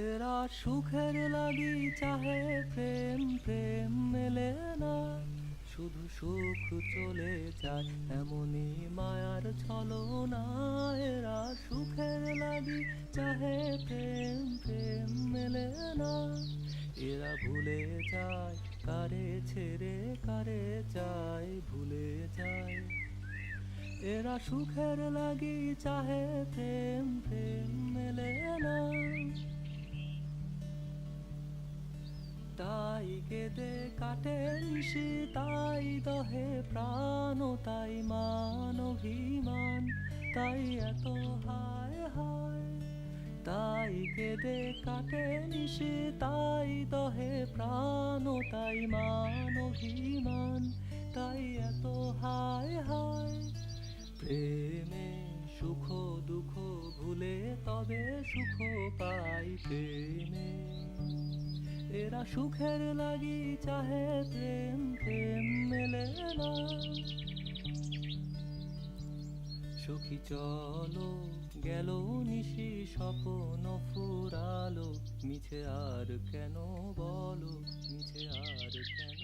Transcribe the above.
এরা সুখের লাগি চাহে প্রেম, প্রেম মেলে না, শুধু সুখ চলে যায় এমনই মায়ার ছলনা। এরা সুখের লাগি চাহে প্রেম, প্রেম মেলে না, এরা ভুলে যায় কারে ছেড়ে কারে চায়, ভুলে যায়। এরা সুখের লাগি চাহে প্রেম, প্রেম মেলে না, তাই কেঁদে কাটে নিশি, তাই দহে প্রাণ, তাই মান অভিমান, তাই এত হায় হায়। তাই কেঁদে কাটে নিশি, তাই দহে প্রাণ, তাই মান অভিমান, তাই এত হায় হায়। প্রেমে সুখ দুঃখ ভুলে তবে সুখ পাই প্রেমে। এরা সুখের লাগি চাহে প্রেম, প্রেম মেলে না। সখী চলো গেল নিশি, স্বপ্ন ফুরালো, মিছে আর কেন বলো, মিছে আর কেন